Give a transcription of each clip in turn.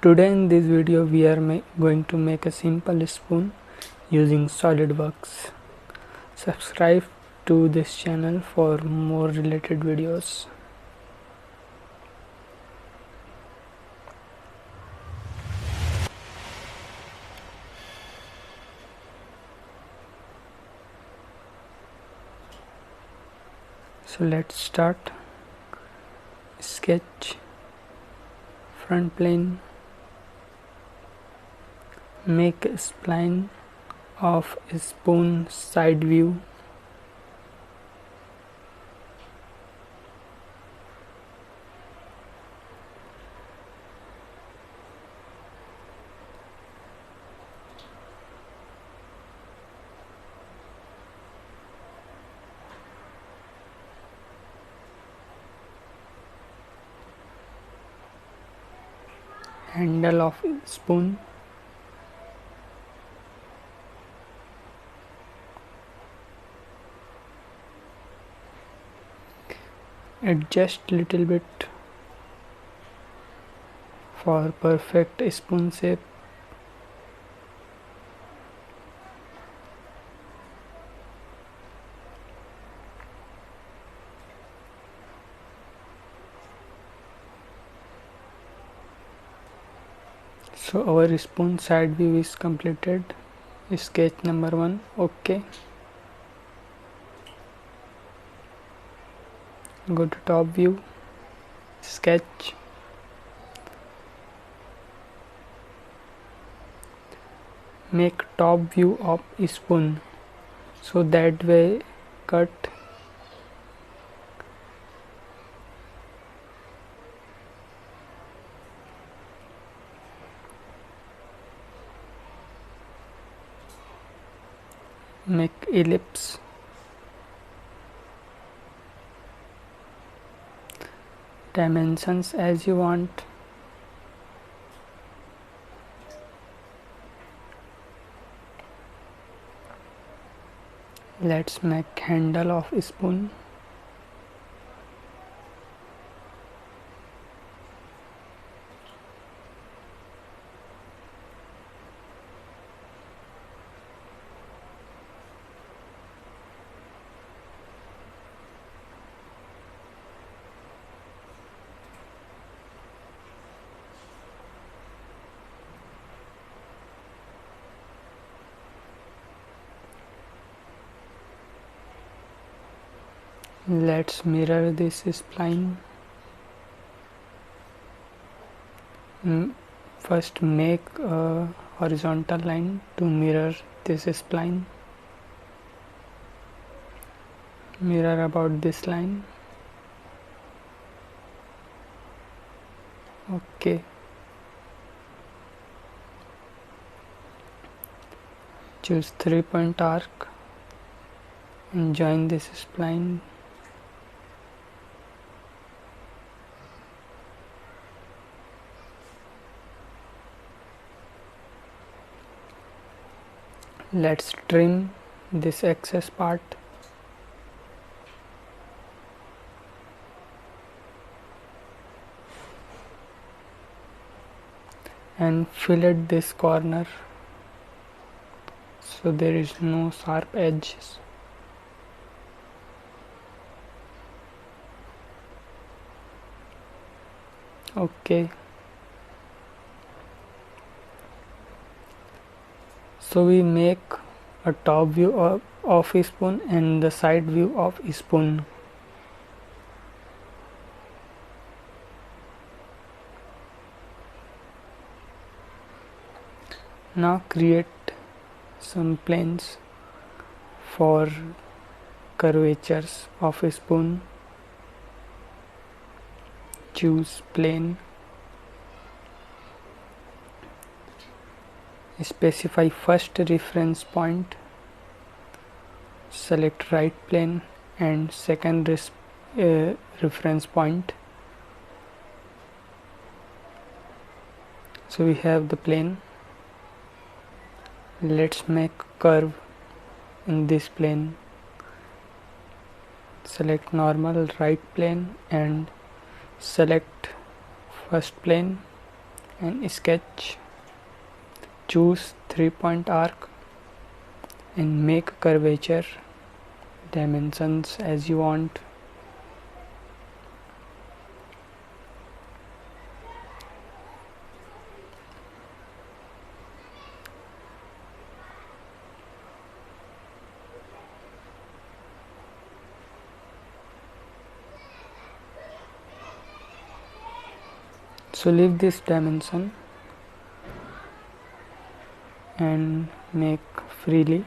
Today in this video we are going to make a simple spoon using SOLIDWORKS. Subscribe to this channel for more related videos. So let's start. Sketch, front plane, make a spline of a spoon side view, handle of spoon, adjust little bit for perfect spoon shape. So our spoon side view is completed. Sketch number 1. OK. Go to top view, sketch, make top view of spoon, so that way cut make ellipse, dimensions as you want. Let's make handle of spoon. Let's mirror this spline. First make a horizontal line to mirror this spline. Mirror about this line. OK. Choose 3-point arc and join this spline. Let's trim this excess part. And fillet this corner so there is no sharp edges. OK. So we make a top view of a spoon and the side view of a spoon. Now create some planes for curvatures of a spoon. Choose plane. Specify first reference point, select right plane and second reference point. So we have the plane. Let's make curve in this plane. Select normal right plane and select first plane and sketch. Choose 3-point arc and make curvature dimensions as you want. So leave this dimension and make freely.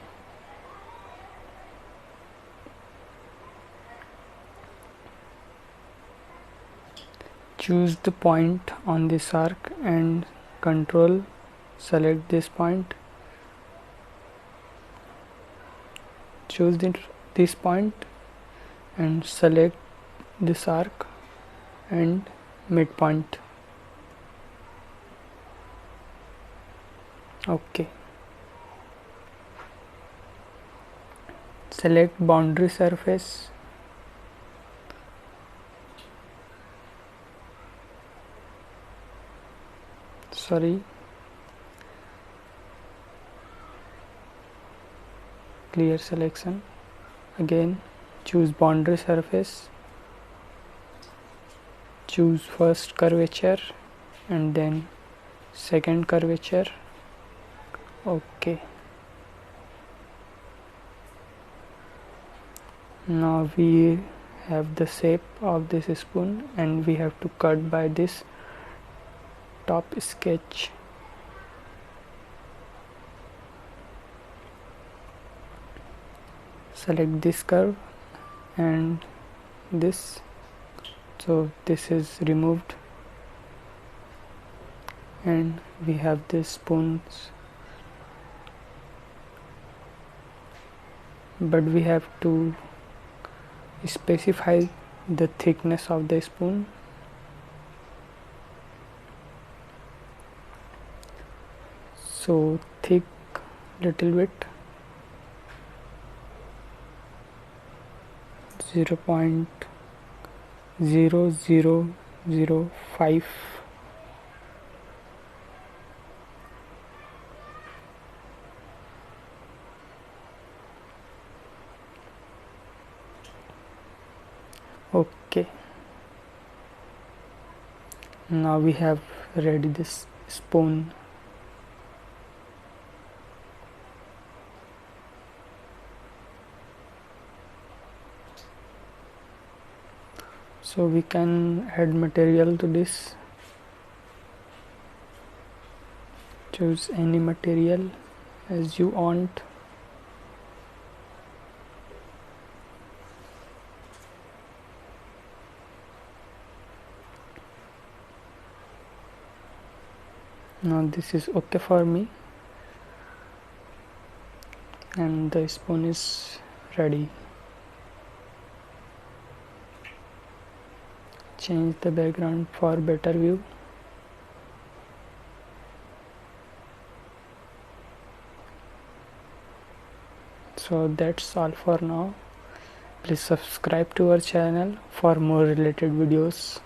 Choose the point on this arc and control select this point. Choose this point and select this arc and midpoint. Okay. Select boundary surface. Clear selection. Again, choose boundary surface. Choose first curvature and then second curvature. Okay. Now we have the shape of this spoon and we have to cut by this top sketch. Select this curve and this, so this is removed and we have this spoons, but we have to specify the thickness of the spoon. So thick little bit, 0.0005. Okay, now we have ready this spoon. So we can add material to this. Choose any material as you want. Now this is okay for me and the spoon is ready. Change the background for better view. So that's all for now. Please subscribe to our channel for more related videos.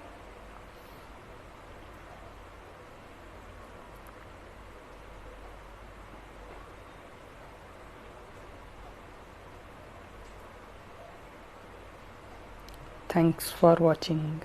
Thanks for watching.